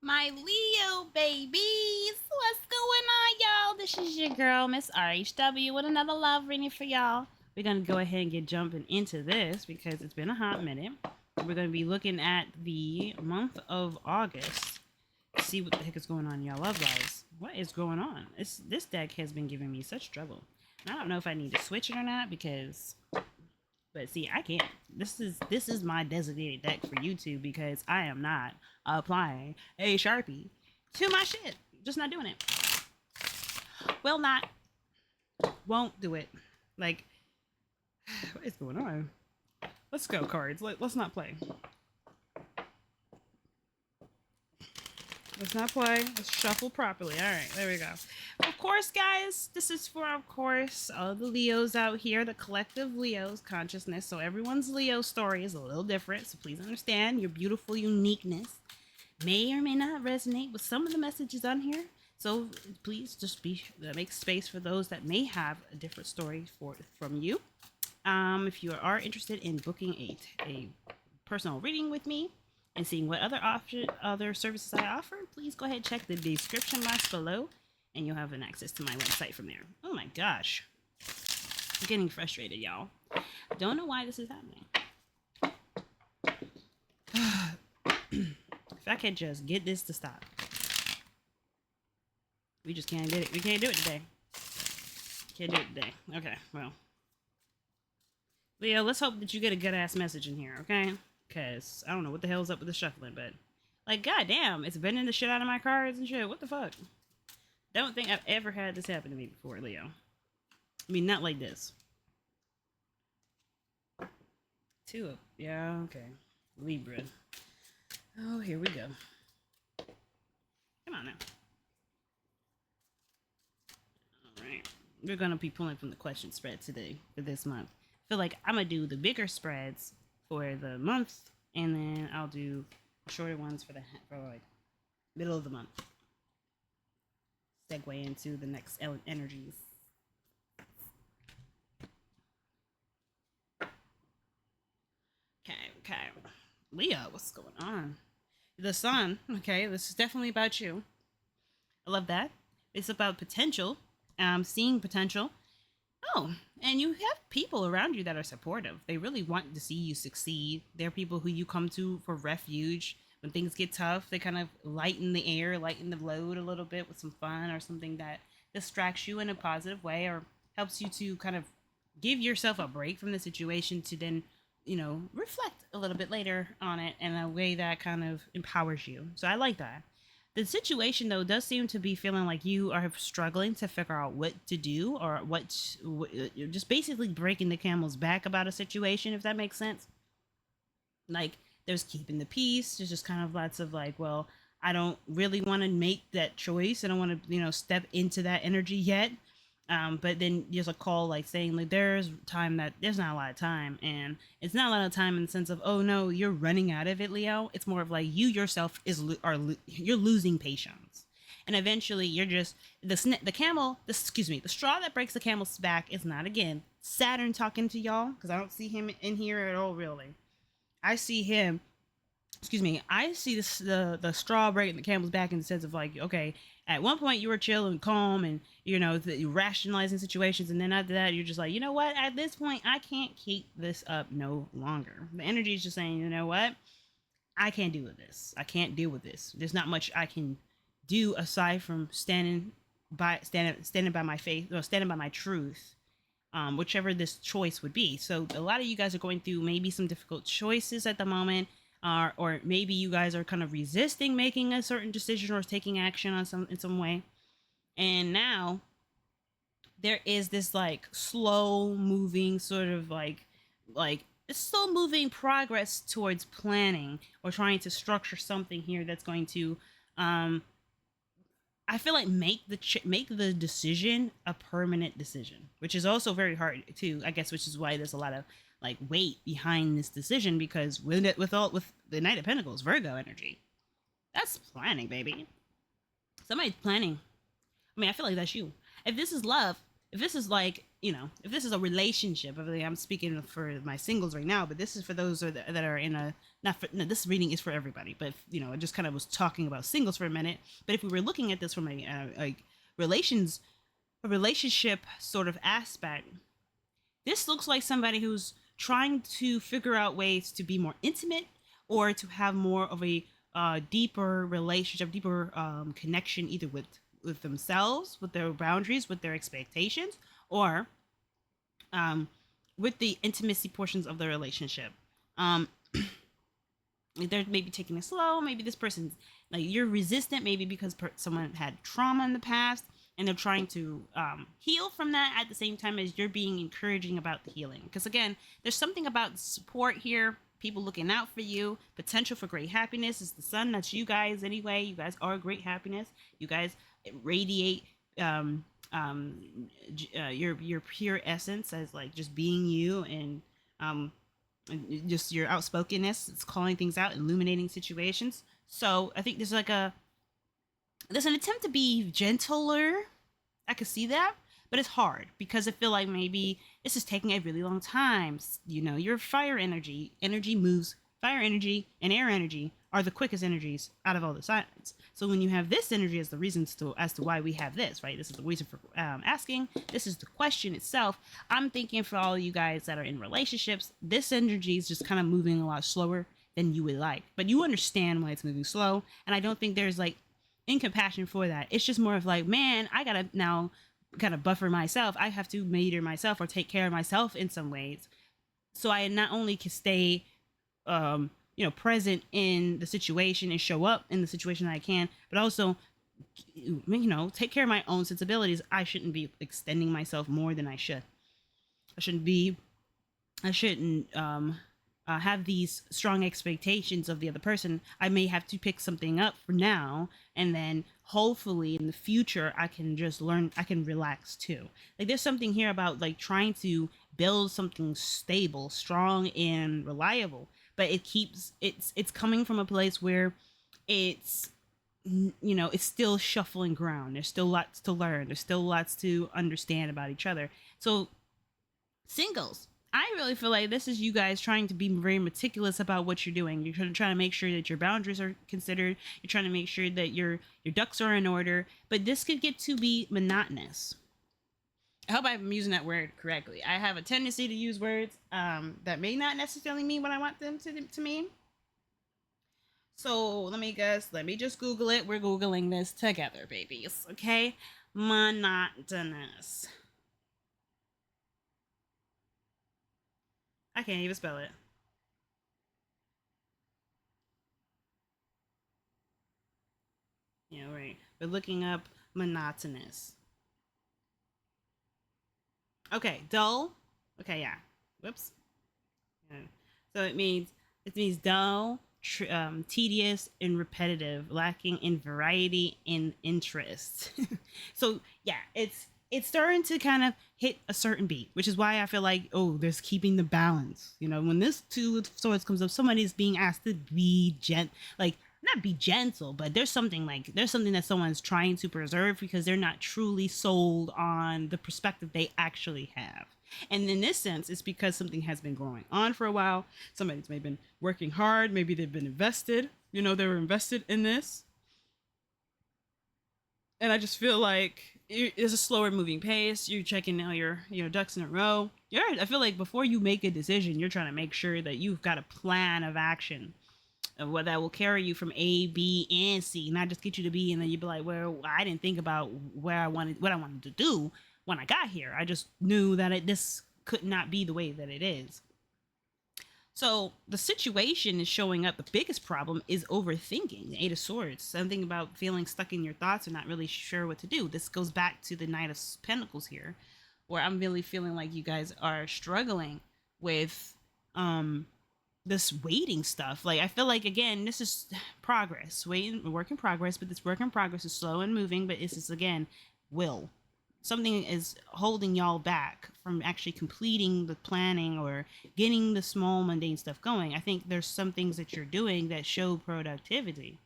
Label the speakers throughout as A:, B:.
A: My Leo babies, what's going on, y'all? This is your girl, Miss RHW, with another love reading for y'all. We're gonna go ahead and get jumping into this because it's been a hot minute. We're gonna be looking at the month of August. See what the heck is going on in y'all love lives. What is going on? This deck has been giving me such trouble. I don't know if I need to switch it or not because, but see, I can't. This is my designated deck for YouTube because I am not applying a Sharpie to my shit. Just not doing it. Will not. Won't do it. Like, what is going on? Let's go, cards. Let's not play. Let's not play. Let's shuffle properly. All right, there we go. Of course, guys, this is for, of course, all the Leos out here, the collective Leos consciousness. So everyone's Leo story is a little different. So please understand your beautiful uniqueness may or may not resonate with some of the messages on here. So please just make space for those that may have a different story from you. If you are interested in booking a personal reading with me and seeing what other services I offer, please go ahead and check the description box below, and you'll have an access to my website from there. Oh my gosh, I'm getting frustrated, y'all. I don't know why this is happening. If I could just get this to stop. We just can't do it. We can't do it today. Can't do it today. Okay, well. Leo, let's hope that you get a good ass message in here, okay? Because I don't know what the hell's up with the shuffling, but like, goddamn, it's bending the shit out of my cards and shit. What the fuck? Don't think I've ever had this happen to me before, Leo. I mean, not like this. Yeah, okay. Libra. Oh, here we go. Come on now. Alright. We're going to be pulling from the question spread today for this month. I feel like I'm going to do the bigger spreads for the month, and then I'll do shorter ones for like middle of the month. Segue into the next energies. Okay. Leo, what's going on? The sun, okay, this is definitely about you. I love that. It's about potential, seeing potential. Oh, and you have people around you that are supportive. They really want to see you succeed. They're people who you come to for refuge. When things get tough, they kind of lighten the air, lighten the load a little bit with some fun or something that distracts you in a positive way or helps you to kind of give yourself a break from the situation to then, reflect a little bit later on it in a way that kind of empowers you. So I like that. The situation, though, does seem to be feeling like you are struggling to figure out what to do or you're just basically breaking the camel's back about a situation, if that makes sense. Like, there's keeping the peace. There's just kind of lots of like, well, I don't really want to make that choice. I don't want to, step into that energy yet. But then there's a call like saying like there's not a lot of time, and it's not a lot of time in the sense of, oh no, you're running out of it, Leo. It's more of like you yourself you're losing patience, and eventually you're just the straw that breaks the camel's back is not again Saturn talking to y'all, because I don't see him in here at all really. I see him. I see the straw breaking the camel's back in the sense of like, okay, at one point you were chill and calm and, rationalizing situations. And then after that, you're just like, you know what? At this point, I can't keep this up no longer. The energy is just saying, you know what? I can't deal with this. I can't deal with this. There's not much I can do aside from standing by my faith or standing by my truth. Whichever this choice would be. So a lot of you guys are going through maybe some difficult choices at the moment. Or maybe you guys are kind of resisting making a certain decision or taking action in some way. And now there is this like slow moving sort of like slow moving progress towards planning or trying to structure something here that's going to I feel like make the decision a permanent decision, which is also very hard too, I guess, which is why there's a lot of like weight behind this decision, because with the Knight of Pentacles, Virgo energy, that's planning, baby. Somebody's planning. I mean, I feel like that's you. If this is love, if this is like, if this is a relationship, I'm speaking for my singles right now, but this is for those that are in a, not for, no, this reading is for everybody, but I just kind of was talking about singles for a minute. But if we were looking at this from a relations, a relationship sort of aspect, this looks like somebody who's trying to figure out ways to be more intimate or to have more of a deeper relationship, deeper connection, either with themselves, with their boundaries, with their expectations, or with the intimacy portions of the relationship. Um, they're maybe taking it slow. Maybe this person's like, you're resistant, maybe because someone had trauma in the past, and they're trying to heal from that at the same time as you're being encouraging about the healing. Because again, there's something about support here, people looking out for you, potential for great happiness. Is the sun, that's you guys anyway. You guys are great happiness. You guys radiate your pure essence as like just being you, and just your outspokenness. It's calling things out, illuminating situations. So I think there's an attempt to be gentler. I could see that, but it's hard because I feel like maybe this is taking a really long time. Your fire energy moves. Fire energy and air energy are the quickest energies out of all the signs. So when you have this energy as the reasons as to why we have this, right? This is the reason for asking. This is the question itself. I'm thinking for all you guys that are in relationships, this energy is just kind of moving a lot slower than you would like. But you understand why it's moving slow, and I don't think there's like incompassion for that. It's just more of like, man, I gotta now kind of buffer myself. I have to meter myself or take care of myself in some ways, so I not only can stay present in the situation and show up in the situation that I can, but also take care of my own sensibilities. I shouldn't be extending myself more than I should. I shouldn't have these strong expectations of the other person. I may have to pick something up for now, and then hopefully in the future I can just learn, I can relax too. Like there's something here about like trying to build something stable, strong, and reliable, but it's coming from a place where it's it's still shuffling ground. There's still lots to learn. There's still lots to understand about each other. So singles, I really feel like this is you guys trying to be very meticulous about what you're doing. You're trying to make sure that your boundaries are considered. You're trying to make sure that your ducks are in order. But this could get to be monotonous. I hope I'm using that word correctly. I have a tendency to use words that may not necessarily mean what I want them to mean. So let me just Google it. We're Googling this together, babies. Okay? Monotonous. I can't even spell it. Right. We're looking up monotonous. Okay, dull. Okay, yeah. Whoops. Yeah. So it means dull, tedious, and repetitive, lacking in variety and interest. So yeah, it's starting to kind of hit a certain beat, which is why I feel like, oh, there's keeping the balance. When this two of swords comes up, somebody's being asked to be like not be gentle, but there's something that someone's trying to preserve because they're not truly sold on the perspective they actually have. And in this sense, it's because something has been going on for a while. Somebody's maybe been working hard. Maybe they've been invested. They were invested in this. And I just feel like it's a slower moving pace. You're checking all your ducks in a row. I feel like before you make a decision, you're trying to make sure that you've got a plan of action of what that will carry you from A, B, and C, not just get you to B, and then you'd be like, well, I didn't think about what I wanted to do when I got here. I just knew that this could not be the way that it is. So the situation is showing up. The biggest problem is overthinking. The Eight of Swords. Something about feeling stuck in your thoughts and not really sure what to do. This goes back to the Knight of Pentacles here, where I'm really feeling like you guys are struggling with this waiting stuff. Like I feel like, again, this is progress, work in progress, but this work in progress is slow and moving, but this is, again, will. Something is holding y'all back from actually completing the planning or getting the small mundane stuff going. I think there's some things that you're doing that show productivity,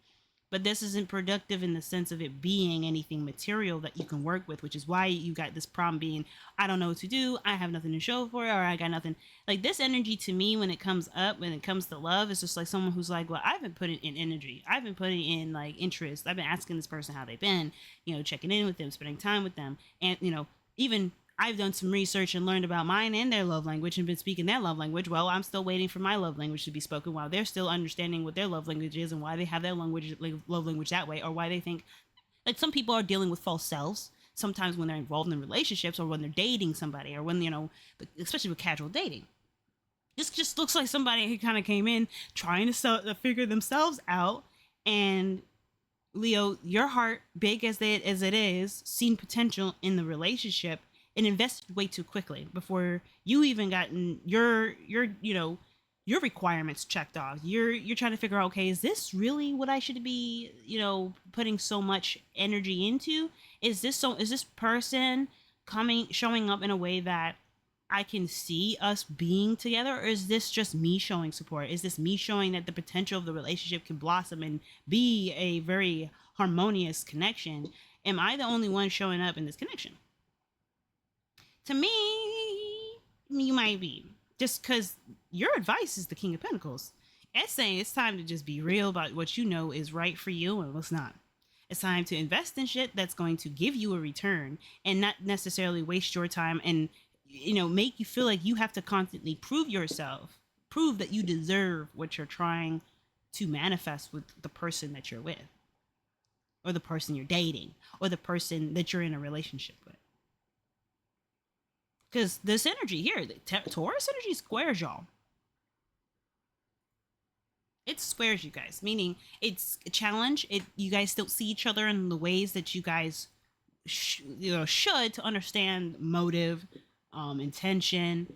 A: But this isn't productive in the sense of it being anything material that you can work with, which is why you got this problem being, I don't know what to do, I have nothing to show for it, or I got nothing. Like this energy to me, when it comes up, when it comes to love, it's just like someone who's like, well, I've been putting in energy, I've been putting in like interest, I've been asking this person how they've been, checking in with them, spending time with them, and even I've done some research and learned about mine and their love language and been speaking their love language. Well, I'm still waiting for my love language to be spoken while they're still understanding what their love language is and why they have their love language that way, or why they think, like, some people are dealing with false selves sometimes when they're involved in relationships or when they're dating somebody, or when, especially with casual dating. This just looks like somebody who kind of came in trying to figure themselves out. And Leo, your heart, big as it is, seen potential in the relationship and invested way too quickly before you even gotten your requirements checked off. You're trying to figure out, okay, is this really what I should be, putting so much energy into? Is this person showing up in a way that I can see us being together, or is this just me showing support? Is this me showing that the potential of the relationship can blossom and be a very harmonious connection? Am I the only one showing up in this connection? To me, you might be. Just because your advice is the King of Pentacles. It's saying it's time to just be real about what you know is right for you and what's not. It's time to invest in shit that's going to give you a return and not necessarily waste your time and, make you feel like you have to constantly prove yourself, prove that you deserve what you're trying to manifest with the person that you're with, or the person you're dating, or the person that you're in a relationship with. Because this energy here, the Taurus energy squares y'all. It squares you guys, meaning it's a challenge. You guys don't see each other in the ways that you guys should, to understand motive, intention,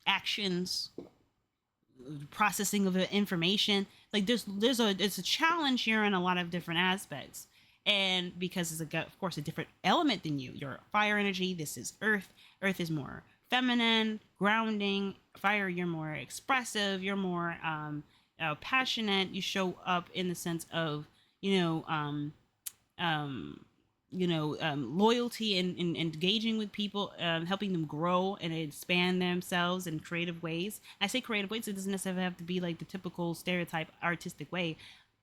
A: actions, processing of information. Like it's a challenge here in a lot of different aspects. And because it's of course a different element than you, you're fire energy, this is earth. Earth is more feminine, grounding. Fire, you're more expressive, you're more passionate. You show up in the sense of loyalty and engaging with people, helping them grow and expand themselves in creative ways. I say creative ways, it doesn't necessarily have to be like the typical stereotype artistic way.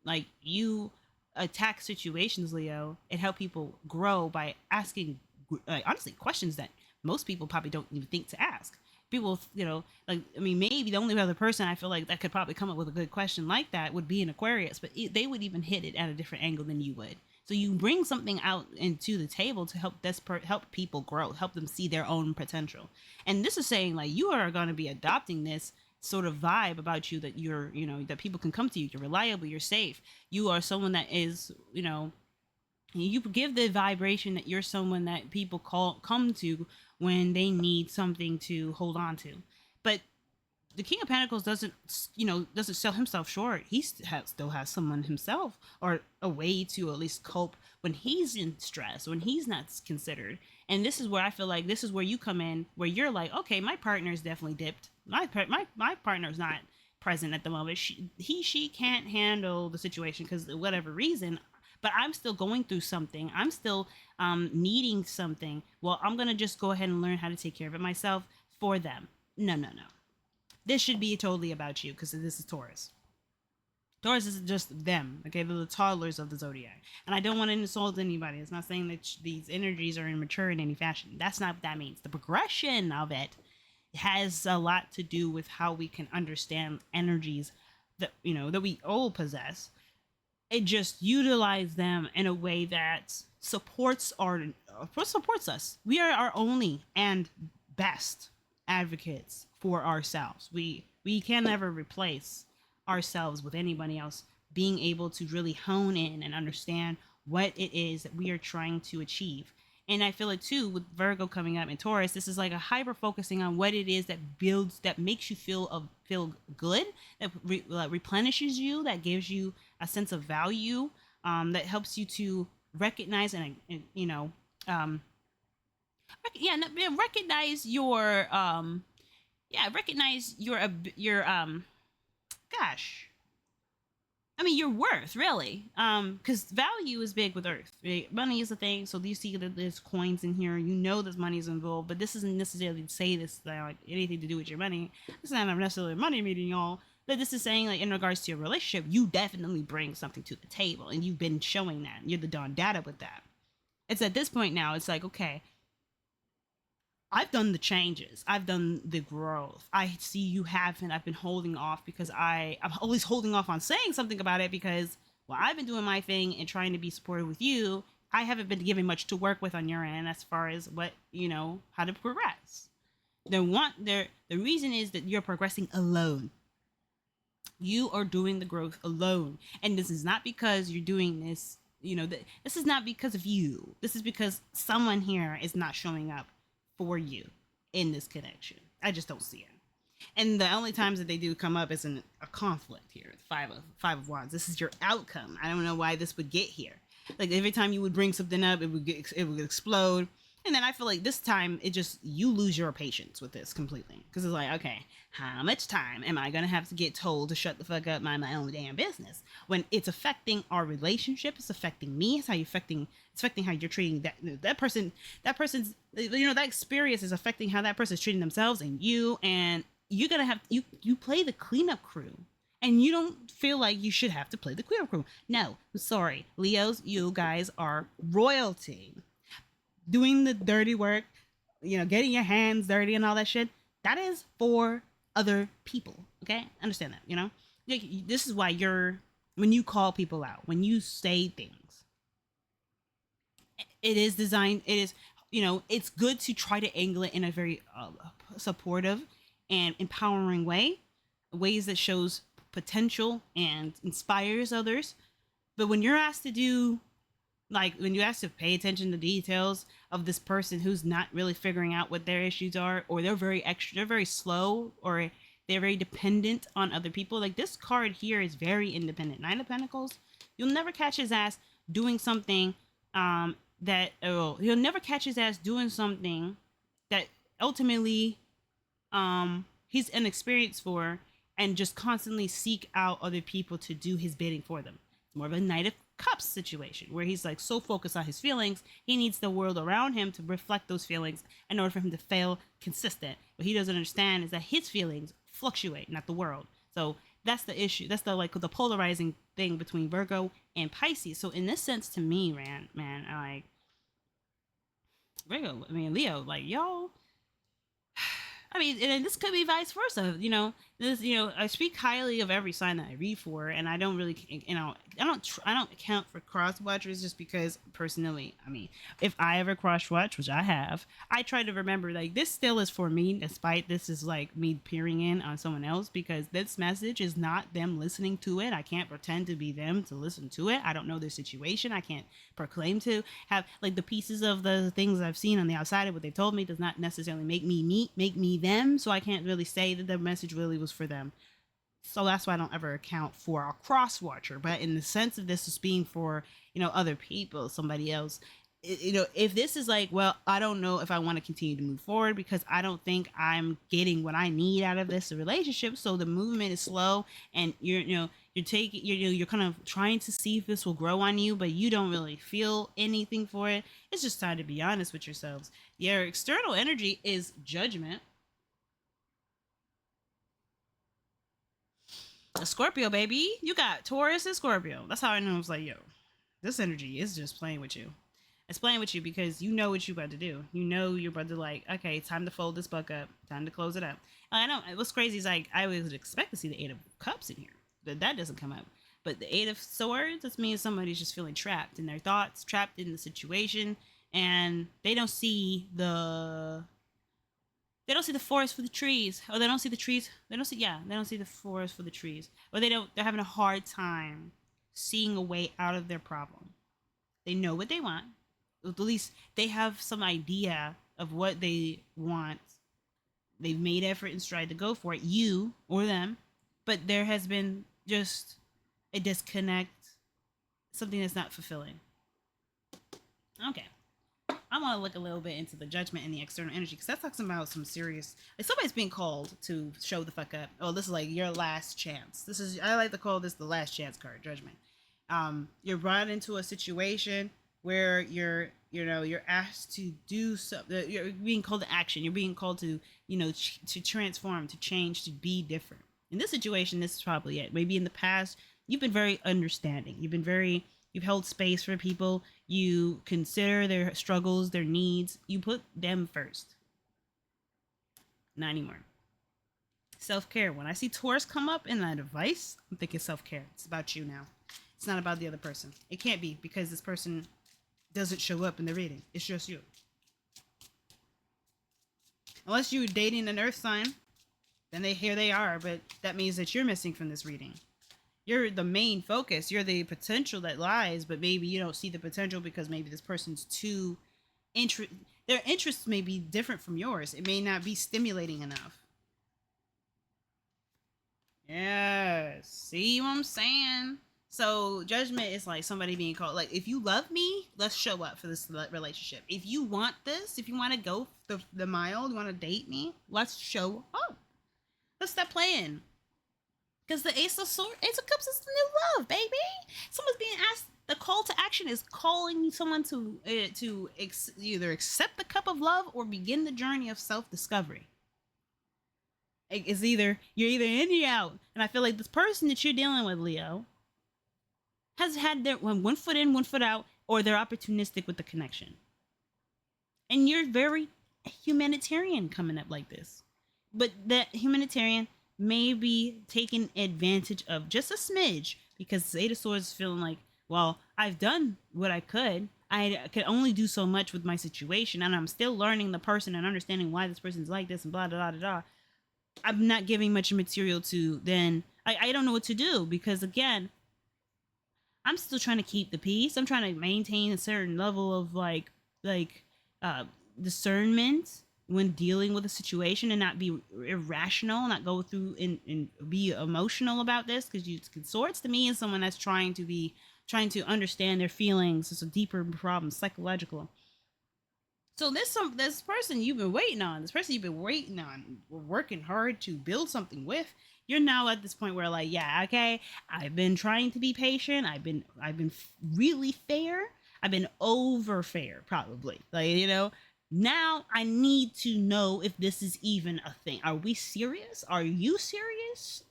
A: Like, you attack situations, Leo, and help people grow by asking, honestly, questions that most people probably don't even think to ask. People, maybe the only other person I feel like that could probably come up with a good question like that would be an Aquarius, but they would even hit it at a different angle than you would. So you bring something out into the table to help help people grow, help them see their own potential. And this is saying, like, you are going to be adopting this sort of vibe about you, that you're, that people can come to you. You're reliable, you're safe. You are someone that is, you give the vibration that you're someone that people come to when they need something to hold on to. But the King of Pentacles doesn't sell himself short. He still has someone himself, or a way to at least cope when he's in stress, when he's not considered. And this is where I feel like this is where you come in, where you're like, okay, my partner is definitely dipped. My partner is not present at the moment. She can't handle the situation because of whatever reason. But I'm still going through something. I'm still needing something. Well, I'm gonna just go ahead and learn how to take care of it myself for them. No. This should be totally about you, because this is Taurus. Taurus is just them, okay? They're the toddlers of the zodiac. And I don't want to insult anybody. It's not saying that these energies are immature in any fashion. That's not what that means. The progression of it has a lot to do with how we can understand energies that, that we all possess. It just utilize them in a way that supports us. We are our only and best advocates for ourselves. We can never replace ourselves with anybody else being able to really hone in and understand what it is that we are trying to achieve. And I feel it too with Virgo coming up in Taurus. This is like a hyper focusing on what it is that makes you feel good, that replenishes you, that gives you a sense of value, that helps you to recognize and recognize your recognize your gosh. I mean, your worth, really. Because value is big with Earth. Right? Money is a thing. So you see that there's coins in here. You know there's money is involved, but this isn't necessarily to say this like anything to do with your money. It's not necessarily a money meeting, y'all. But this is saying, like, in regards to your relationship, you definitely bring something to the table, and you've been showing that. You're the Don Data with that. It's at this point now. It's like, okay, I've done the changes. I've done the growth. I see you haven't. I've been holding off because I'm always holding off on saying something about it because while I've been doing my thing and trying to be supportive with you, I haven't been given much to work with on your end as far as what, how to progress. The reason is that you're progressing alone. You are doing the growth alone. And this is not because you're doing this, this is not because of you. This is because someone here is not showing up for you in this connection. I just don't see it. And the only times that they do come up is in a conflict here. Five of Wands. This is your outcome. I don't know why this would get here. Like every time you would bring something up, it would explode. And then I feel like this time you lose your patience with this completely. Because it's like, okay, how much time am I going to have to get told to shut the fuck up, mind my own damn business? When it's affecting our relationship, it's affecting me, it's affecting how you're treating that person's, that experience is affecting how that person's treating themselves and you. And you're going to have, you play the cleanup crew. And you don't feel like you should have to play the cleanup crew. No, I'm sorry. Leos, you guys are royalty. Doing the dirty work, getting your hands dirty and all that shit, that is for other people. Okay? Understand that, This is why when you call people out, when you say things, it is designed, it's good to try to angle it in a very supportive and empowering ways that shows potential and inspires others. But when you're asked to do, like when you ask to pay attention to details of this person who's not really figuring out what their issues are, or they're very slow, or they're very dependent on other people. Like this card here is very independent. Nine of Pentacles, you'll never catch his ass doing something you'll never catch his ass doing something that ultimately he's inexperienced for, and just constantly seek out other people to do his bidding for them. It's more of a Knight of Cups situation where he's like so focused on his feelings, he needs the world around him to reflect those feelings in order for him to feel consistent. What he doesn't understand is that his feelings fluctuate, not the world. So that's the issue. That's the polarizing thing between Virgo and Pisces. So in this sense, to me, man, like Leo, like y'all. I mean, and this could be vice versa. I speak highly of every sign that I read for, and I don't really, I don't account for cross watchers just because personally, I mean, if I ever cross watch, which I have, I try to remember like this still is for me, despite this is like me peering in on someone else, because this message is not them listening to it. I can't pretend to be them to listen to it. I don't know their situation. I can't proclaim to have like the pieces of the things I've seen on the outside of what they told me does not necessarily make me them, so I can't really say that the message really was for them. So that's why I don't ever account for a cross watcher. But in the sense of this as being for other people, somebody else, if this is like, well, I don't know if I want to continue to move forward because I don't think I'm getting what I need out of this relationship, so the movement is slow, and you're kind of trying to see if this will grow on you, but you don't really feel anything for it. It's just time to be honest with yourselves. Your external energy is Judgment. A Scorpio, baby. You got Taurus and Scorpio. That's how I know. It's like, yo, this energy is just playing with you. It's playing with you because you know what you're about to do. You know you're about to like, okay, time to fold this book up. Time to close it up. I know what's crazy is like I would expect to see the Eight of Cups in here, but that doesn't come up. But the Eight of Swords, that means somebody's just feeling trapped in their thoughts, trapped in the situation, and they don't see the forest for the trees, or they don't see the trees. They don't see the forest for the trees, or they're having a hard time seeing a way out of their problem. They know what they want. At least they have some idea of what they want. They've made effort and tried to go for it, you or them, but there has been just a disconnect, something that's not fulfilling. Okay. I want to look a little bit into the judgment and the external energy, because that talks about some serious, like somebody's being called to show the fuck up. Oh, this is like your last chance. This is, I like to call this the last chance card, judgment. You're brought into a situation where you're asked to do something. You're being called to action. You're being called to, to transform, to change, to be different. In this situation, this is probably it. Maybe in the past, you've been very understanding. You've held space for people. You consider their struggles, their needs. You put them first. Not anymore. Self-care. When I see Taurus come up in that advice, I'm thinking self-care. It's about you now. It's not about the other person. It can't be, because this person doesn't show up in the reading. It's just you. Unless you're dating an earth sign, then here they are, but that means that you're missing from this reading. You're the main focus. You're the potential that lies, but maybe you don't see the potential because maybe this person's too their interests may be different from yours. It may not be stimulating enough. Yes. See what I'm saying? So judgment is like somebody being called, like, if you love me, let's show up for this relationship. If you want this, if you want to go the mile, you want to date me, let's show up. Let's stop playing. Because the Ace of Cups is the new love, baby. Someone's being asked. The call to action is calling someone to either accept the cup of love or begin the journey of self-discovery. It's you're either in or out. And I feel like this person that you're dealing with, Leo, has had their one foot in, one foot out, or they're opportunistic with the connection. And you're very humanitarian coming up like this. But that humanitarian may be taken advantage of just a smidge, because the Eight of Swords is feeling like, well, I've done what I could. I could only do so much with my situation, and I'm still learning the person and understanding why this person's like this and blah, blah, blah, blah. I'm not giving much material to then. I don't know what to do, because, again, I'm still trying to keep the peace. I'm trying to maintain a certain level of, discernment when dealing with a situation, and not be irrational, not go through and be emotional about this, because Swords to me is someone that's trying to understand their feelings. It's a deeper problem, psychological. So this person you've been waiting on, working hard to build something with, you're now at this point where, like, yeah, okay, I've been trying to be patient. I've been really fair. I've been over fair, probably. Now I need to know if this is even a thing. Are we serious? Are you serious?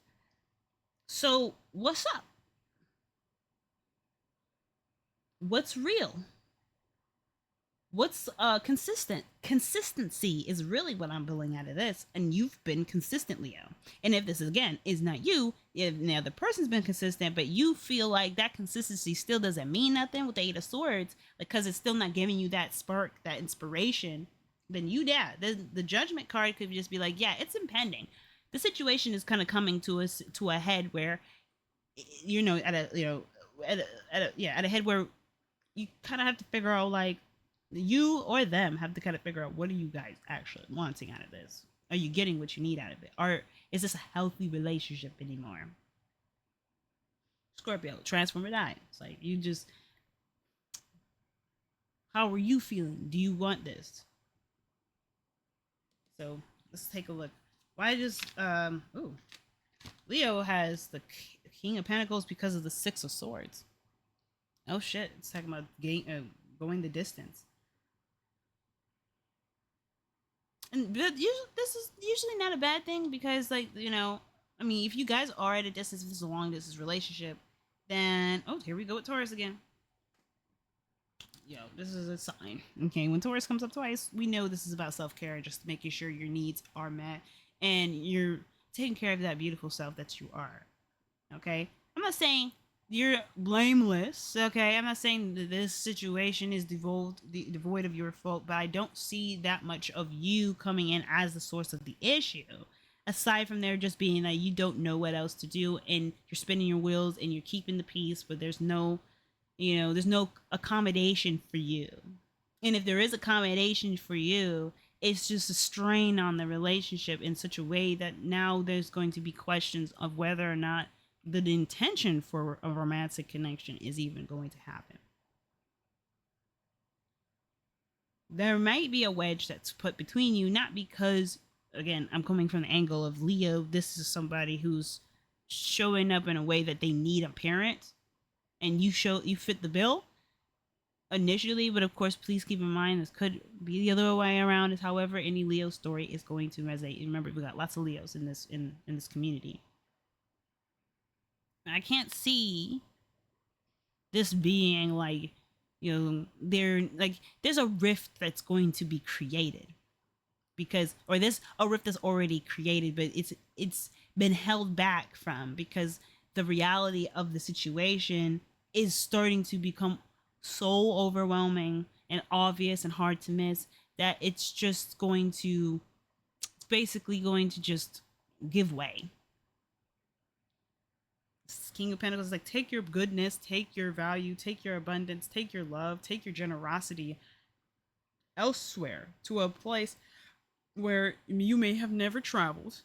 A: So what's up? What's real? What's consistent? Consistency is really what I'm pulling out of this. And you've been consistent, Leo. And if this, again, is not you, if now the person's been consistent, but you feel like that consistency still doesn't mean nothing with the Eight of Swords, because it's still not giving you that spark, that inspiration, then the Judgment card could just be like, yeah, it's impending. The situation is kind of coming to a head where, at a head where you kind of have to figure out, like, you or them have to kind of figure out, what are you guys actually wanting out of this? Are you getting what you need out of it? Or is this a healthy relationship anymore? Scorpio, transform or die. It's like, how are you feeling? Do you want this? So let's take a look. Why Leo has the King of Pentacles because of the Six of Swords. Oh shit, it's talking about going the distance. And this is usually not a bad thing, because, if you guys are at a distance, if this is a long distance relationship, then, here we go with Taurus again. This is a sign. Okay, when Taurus comes up twice, we know this is about self-care, just making sure your needs are met and you're taking care of that beautiful self that you are. Okay? I'm not saying you're blameless, okay? I'm not saying that this situation is devoid of your fault, but I don't see that much of you coming in as the source of the issue. Aside from there just being that you don't know what else to do, and you're spinning your wheels and you're keeping the peace, but there's no accommodation for you. And if there is accommodation for you, it's just a strain on the relationship in such a way that now there's going to be questions of whether or not the intention for a romantic connection is even going to happen. there might be a wedge that's put between you, not because, again, I'm coming from the angle of Leo, this is somebody who's showing up in a way that they need a parent, and you fit the bill initially, but of course, please keep in mind this could be the other way around. Is however any Leo story is going to resonate. Remember, we got lots of Leos in this community. I can't see this being like, there's a rift that's going to be created because, or there's a rift that's already created, but it's been held back from because the reality of the situation is starting to become so overwhelming and obvious and hard to miss that it's basically going to just give way. King of Pentacles is like, take your goodness, take your value, take your abundance, take your love, take your generosity elsewhere to a place where you may have never traveled,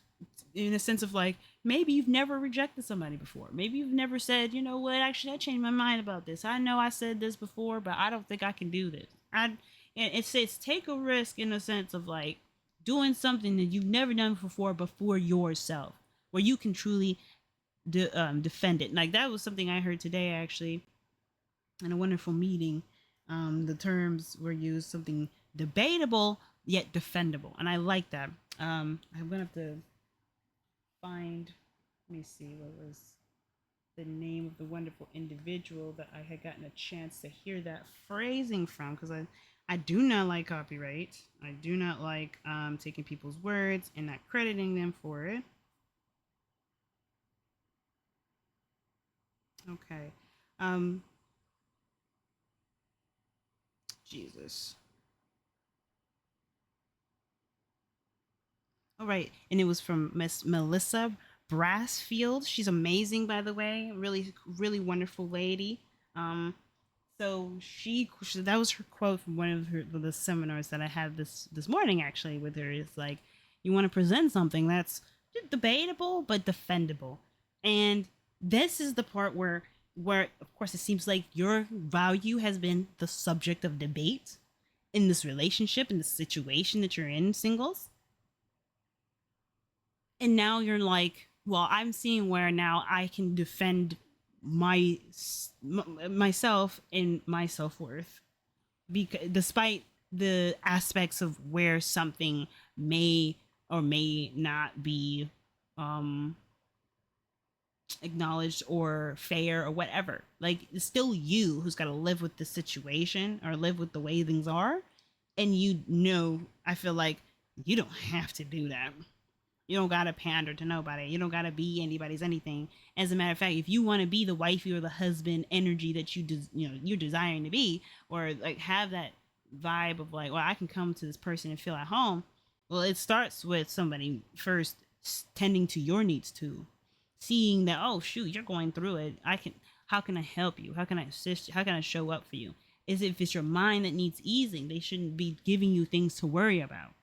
A: in a sense of like, maybe you've never rejected somebody before. Maybe you've never said, you know what, actually I changed my mind about this. I know I said this before, but I don't think I can do this. And it says take a risk in a sense of like doing something that you've never done before yourself, where you can truly defend it. Like that was something I heard today actually in a wonderful meeting. The terms were used, something debatable yet defendable, and I like that. I'm gonna have to find. Let me see what was the name of the wonderful individual that I had gotten a chance to hear that phrasing from, because I do not like copyright. I do not like taking people's words and not crediting them for it. Okay. Jesus. All right, and it was from Miss Melissa Brassfield. She's amazing, by the way. Really, really wonderful lady. Um, so that was her quote from one of the seminars that I had this morning actually with her. Is like, you want to present something that's debatable but defendable, and this is the part where of course it seems like your value has been the subject of debate in this relationship, in the situation that you're in, singles. And now you're like, well, I'm seeing where now I can defend myself and my self-worth, because despite the aspects of where something may or may not be um acknowledged or fair or whatever, like it's still you who's got to live with the situation or live with the way things are. And I feel like you don't have to do that. You don't gotta pander to nobody. You don't gotta be anybody's anything. As a matter of fact, if you want to be the wifey or the husband energy that you're desiring to be, or like have that vibe of like, well, I can come to this person and feel at home. Well, it starts with somebody first tending to your needs too, seeing that, oh shoot, you're going through it. How can I help you? How can I assist you? How can I show up for you? Is if it's your mind that needs easing, they shouldn't be giving you things to worry about.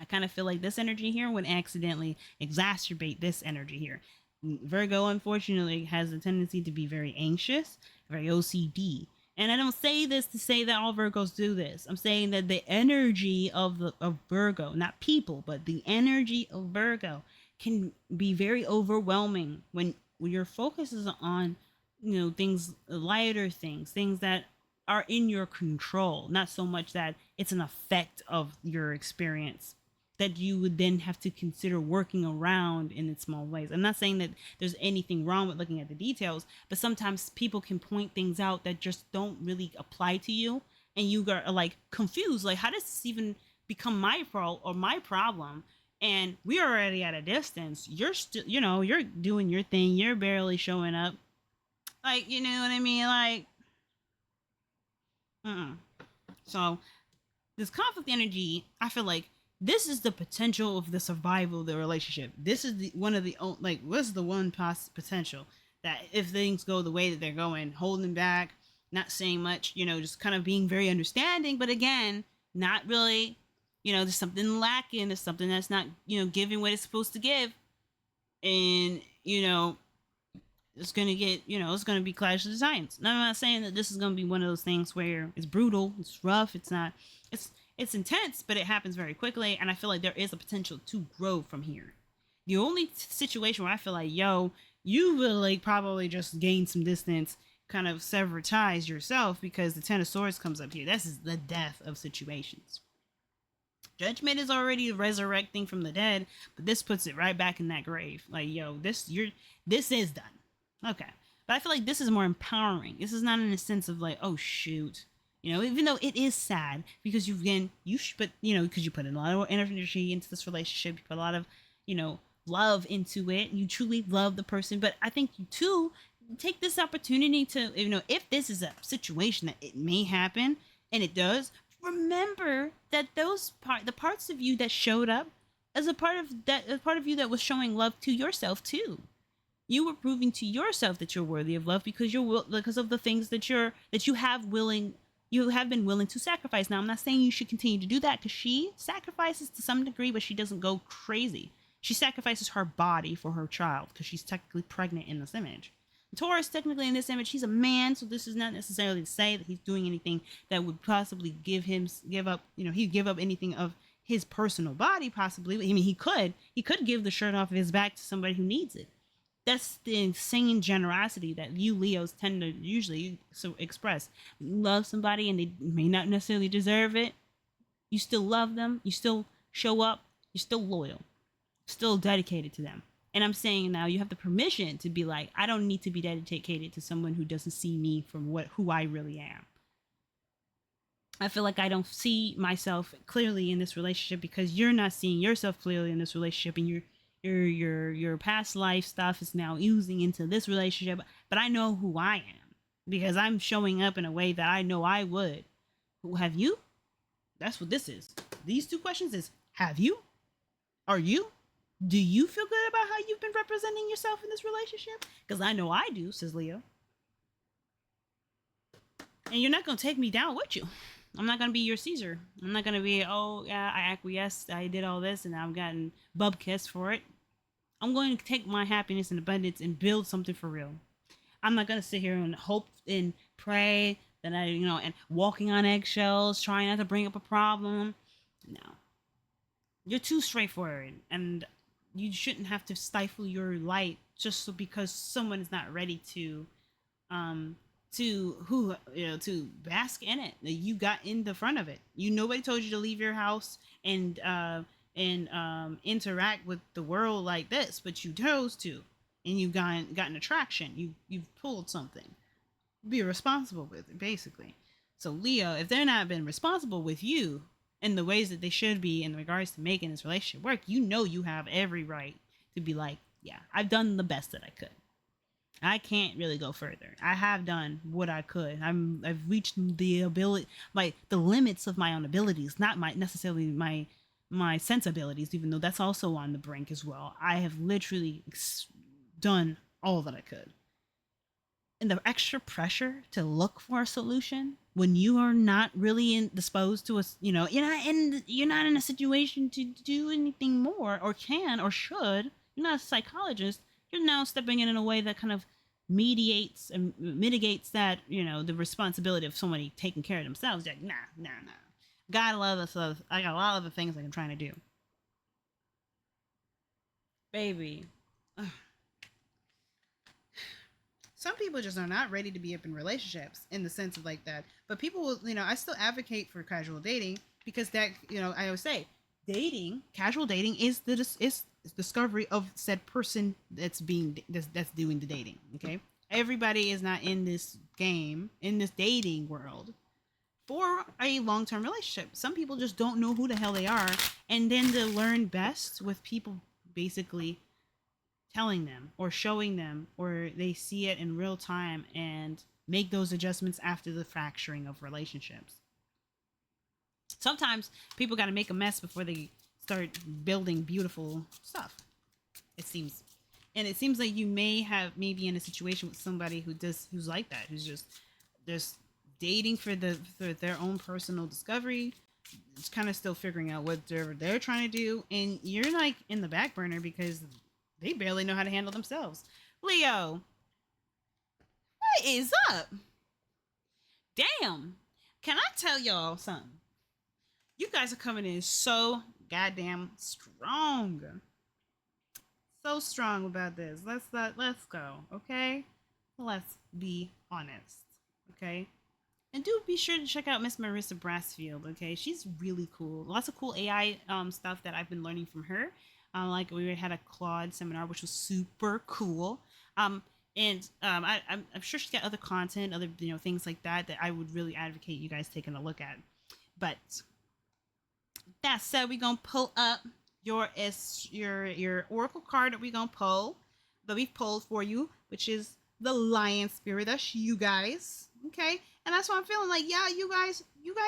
A: I kind of feel like this energy here would accidentally exacerbate this energy here. Virgo, unfortunately, has a tendency to be very anxious, very OCD. And I don't say this to say that all Virgos do this. I'm saying that the energy of Virgo, not people, but the energy of Virgo can be very overwhelming when your focus is on, things, lighter things that are in your control, not so much that it's an effect of your experience that you would then have to consider working around in small ways. I'm not saying that there's anything wrong with looking at the details, but sometimes people can point things out that just don't really apply to you, and you are like confused, like, how does this even become my fault or my problem? And we're already at a distance. You're still, you're doing your thing. You're barely showing up. Like, you know what I mean? Like, so this conflict energy, I feel like this is the potential of the survival of the relationship. This is what's the one potential that if things go the way that they're going, holding back, not saying much, just kind of being very understanding, but again, not really, there's something lacking. There's something that's not, giving what it's supposed to give. And, it's gonna get, it's gonna be Clash of the Giants. Now, I'm not saying that this is gonna be one of those things where it's brutal, it's rough, it's not, it's intense, but it happens very quickly, and I feel like there is a potential to grow from here. The only situation where I feel like, yo, you will like probably just gain some distance, kind of sever ties yourself, because the Ten of Swords comes up here. This is the death of situations. Judgment is already resurrecting from the dead, but this puts it right back in that grave. Like, yo, this is done. Okay. But I feel like this is more empowering. This is not in a sense of like, oh shoot. Even though it is sad because because you put in a lot of energy into this relationship, you put a lot of, love into it. You truly love the person. But I think you too take this opportunity to, if this is a situation that it may happen, and it does, remember that the parts of you that showed up as a part of you that was showing love to yourself too. You were proving to yourself that you're worthy of love because because of the things that you have been willing to sacrifice. Now, I'm not saying you should continue to do that, because she sacrifices to some degree, but she doesn't go crazy. She sacrifices her body for her child because she's technically pregnant in this image. Taurus, technically in this image, he's a man, so this is not necessarily to say that he's doing anything that would possibly give up anything of his personal body, possibly. I mean, he could give the shirt off of his back to somebody who needs it. That's the insane generosity that you Leos tend to usually express. You love somebody and they may not necessarily deserve it. You still love them. You still show up. You're still loyal. Still dedicated to them. And I'm saying now you have the permission to be like, I don't need to be dedicated to someone who doesn't see me from who I really am. I feel like I don't see myself clearly in this relationship because you're not seeing yourself clearly in this relationship, and your past life stuff is now oozing into this relationship. But I know who I am because I'm showing up in a way that I know I would. Who have you? That's what this is. These two questions is, have you? Are you? Do you feel good about how you've been representing yourself in this relationship? Because I know I do, says Leo. And you're not going to take me down with you. I'm not going to be your Caesar. I'm not going to be, oh, yeah, I acquiesced. I did all this and I've gotten bub kissed for it. I'm going to take my happiness and abundance and build something for real. I'm not going to sit here and hope and pray that and walking on eggshells, trying not to bring up a problem. No. You're too straightforward, and you shouldn't have to stifle your light just so because someone is not ready to bask in it. You got in the front of it. Nobody told you to leave your house and interact with the world like this, but you chose to, and you've gotten attraction. You've pulled something. Be responsible with it, basically. So Leo, if they're not been responsible with you in the ways that they should be in regards to making this relationship work, you have every right to be like, yeah, I've done the best that I could. I can't really go further. I have done what I could. I've reached the ability, the limits of my own abilities, not necessarily my sensibilities, even though that's also on the brink as well. I have literally done all that I could. And the extra pressure to look for a solution when you are not really disposed to you're not in a situation to do anything more, or can, or should. You're not a psychologist. You're now stepping in a way that kind of mediates and mitigates that, the responsibility of somebody taking care of themselves. Like, nah. God, I got a lot of other things I'm trying to do. Baby. Ugh. Some people just are not ready to be up in relationships in the sense of like that. But people will, I still advocate for casual dating because that, I always say casual dating is the discovery of said person that's doing the dating. Okay. Everybody is not in this game, in this dating world for a long-term relationship. Some people just don't know who the hell they are. And then they learn best with people basically telling them or showing them, or they see it in real time and make those adjustments after the fracturing of relationships. Sometimes people got to make a mess before they start building beautiful stuff, it seems. And it seems like you may be in a situation with somebody who's like that, who's just dating for their own personal discovery. It's kind of still figuring out what they're trying to do, and you're like in the back burner because they barely know how to handle themselves. Leo, What is up? Damn. Can I tell y'all something? You guys are coming in so goddamn strong. So strong about this. Let's go, okay? Let's be honest. Okay? And do be sure to check out Miss Marissa Brassfield, okay? She's really cool. Lots of cool AI stuff that I've been learning from her. Like we had a Claude seminar, which was super cool. I'm sure she's got other content, other things like that that I would really advocate you guys taking a look at. But that said, we're gonna pull up your oracle card that we're gonna pull, that we've pulled for you, which is the Lion Spirit. That's you guys, okay? And that's why I'm feeling like, yeah, you guys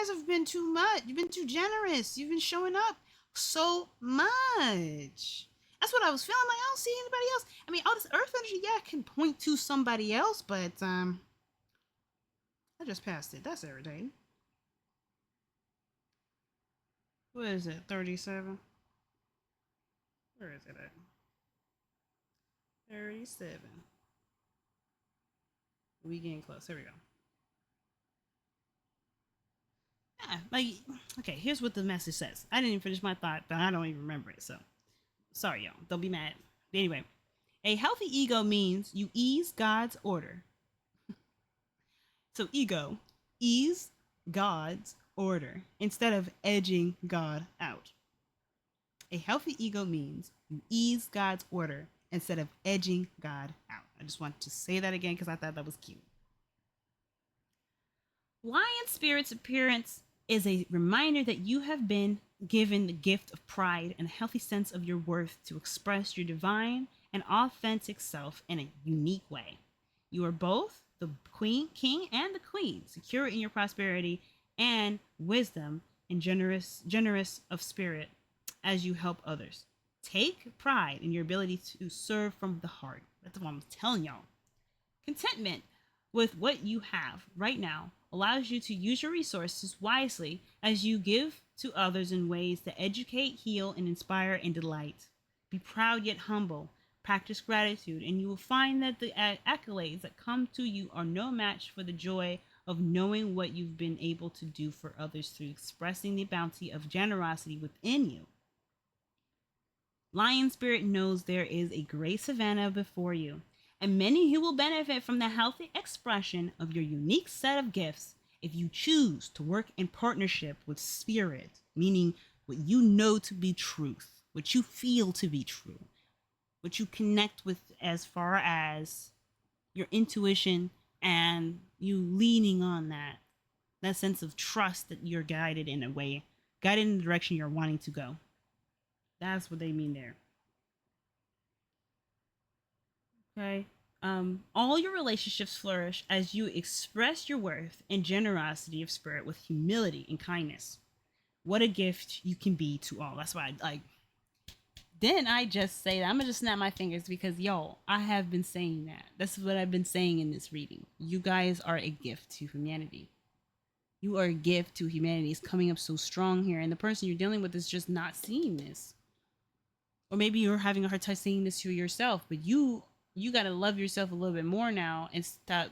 A: have been too much. You've been too generous. You've been showing up so much. That's what I was feeling like. I don't see anybody else. I mean, all this earth energy, yeah, can point to somebody else, but I just passed it. That's irritating. What is it? 37? Where is it at? 37. We getting close. Here we go. Yeah, like, okay, here's what the message says. I didn't even finish my thought, but I don't even remember it, so sorry, y'all. Don't be mad. But anyway, a healthy ego means you ease God's order. So ego, ease God's order instead of edging God out. A healthy ego means you ease God's order instead of edging God out. I just want to say that again because I thought that was cute. Lion Spirit's appearance is a reminder that you have been given the gift of pride and a healthy sense of your worth to express your divine and authentic self in a unique way. You are both the queen, king, and the queen, secure in your prosperity and wisdom, and generous of spirit as you help others. Take pride in your ability to serve from the heart. That's what I'm telling y'all. Contentment with what you have right now allows you to use your resources wisely as you give to others in ways that educate, heal, and inspire and delight. Be proud yet humble. Practice gratitude, and you will find that the accolades that come to you are no match for the joy of knowing what you've been able to do for others through expressing the bounty of generosity within you. Lion Spirit knows there is a great savannah before you, and many who will benefit from the healthy expression of your unique set of gifts if you choose to work in partnership with Spirit, meaning what you know to be truth, what you feel to be true, what you connect with as far as your intuition and you leaning on that sense of trust that you're guided in a way, guided in the direction you're wanting to go. That's what they mean there. Okay. All your relationships flourish as you express your worth and generosity of spirit with humility and kindness. What a gift you can be to all. That's why Didn't I just say that? I'm gonna just snap my fingers because yo, I have been saying that. That's what I've been saying in this reading. You guys are a gift to humanity. You are a gift to humanity. It's coming up so strong here, and the person you're dealing with is just not seeing this. Or maybe you're having a hard time seeing this to yourself, but you gotta love yourself a little bit more now and stop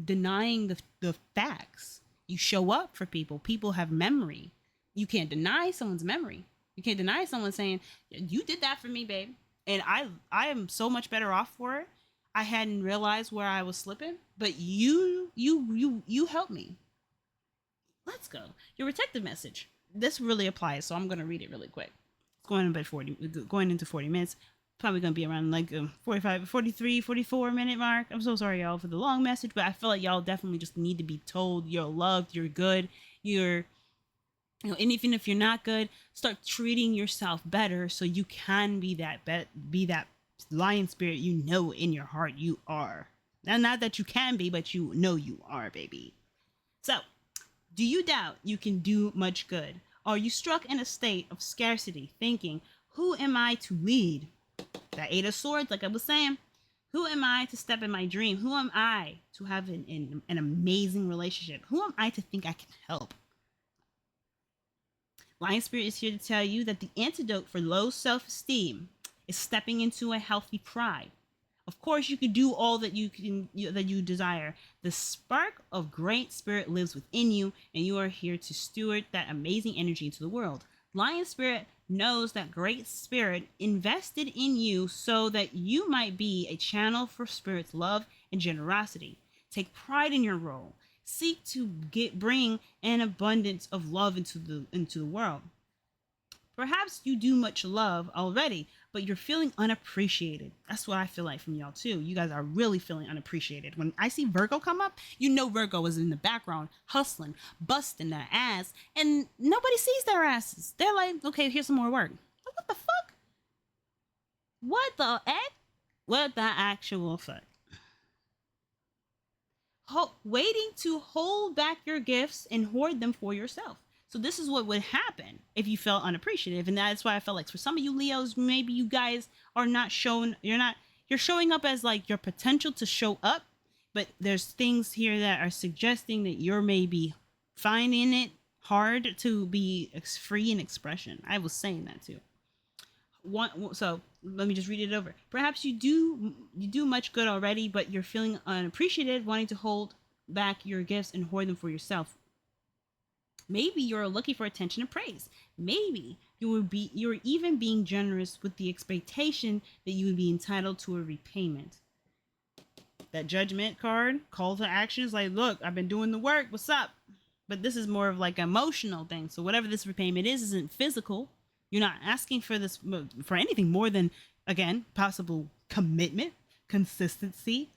A: denying the facts. You show up for people. People have memory. You can't deny someone's memory. You can't deny someone saying, you did that for me, babe. And I am so much better off for it. I hadn't realized where I was slipping, but you helped me. Let's go. Your protective message. This really applies, so I'm going to read it really quick. It's going into 40 minutes. Probably going to be around like 45, 43, 44 minute mark. I'm so sorry, y'all, for the long message, but I feel like y'all definitely just need to be told you're loved, you're good, and even if you're not good, start treating yourself better so you can be that lion spirit you know in your heart you are. Now, not that you can be, but you know you are, baby. So, do you doubt you can do much good? Are you struck in a state of scarcity, thinking, who am I to lead? That Eight of Swords, like I was saying, who am I to step in my dream? Who am I to have an amazing relationship? Who am I to think I can help? Lion Spirit is here to tell you that the antidote for low self-esteem is stepping into a healthy pride. Of course, you can do all that that you desire. The spark of great spirit lives within you, and you are here to steward that amazing energy into the world. Lion spirit knows that great spirit invested in you so that you might be a channel for spirit's love and generosity. Take pride in your role. Seek to bring an abundance of love into the world. Perhaps you do much love already, but you're feeling unappreciated. That's what I feel like from y'all too. You guys are really feeling unappreciated. When I see Virgo come up, you know Virgo is in the background hustling, busting their ass, and nobody sees their asses. They're like, okay, here's some more work. What the fuck? What the heck? What the actual fuck? Waiting to hold back your gifts and hoard them for yourself. So this is what would happen if you felt unappreciative, and that's why I felt like for some of you Leos, maybe you guys are not showing. You're showing up as like your potential to show up, but there's things here that are suggesting that you're maybe finding it hard to be free in expression. I was saying that too. So let me just read it over. Perhaps you do much good already, but you're feeling unappreciated, wanting to hold back your gifts and hoard them for yourself. Maybe you're looking for attention and praise. Maybe you're even being generous with the expectation that you would be entitled to a repayment. That judgment card, call to action, is like, look, I've been doing the work. What's up? But this is more of like an emotional thing. So whatever this repayment is isn't physical. You're not asking for this for anything more than, again, possible commitment, consistency,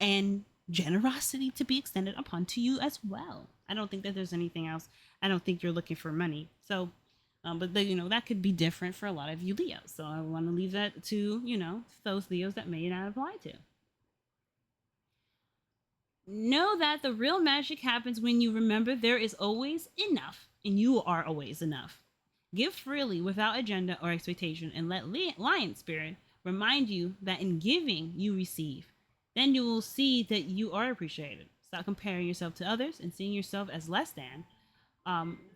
A: and generosity to be extended upon to you as well. I don't think that there's anything else. I don't think you're looking for money. So, but that could be different for a lot of you Leos. So I want to leave that to, those Leos that may not apply to. Know that the real magic happens when you remember there is always enough, and you are always enough. Give freely without agenda or expectation, and let Lion Spirit remind you that in giving, you receive. Then you will see that you are appreciated. Stop comparing yourself to others and seeing yourself as less than.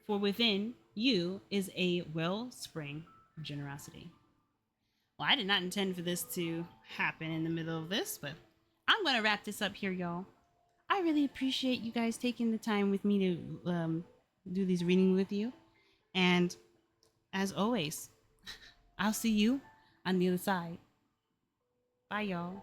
A: For within you is a wellspring of generosity. Well, I did not intend for this to happen in the middle of this, but I'm going to wrap this up here, y'all. I really appreciate you guys taking the time with me to do these readings with you. And as always, I'll see you on the other side. Bye, y'all.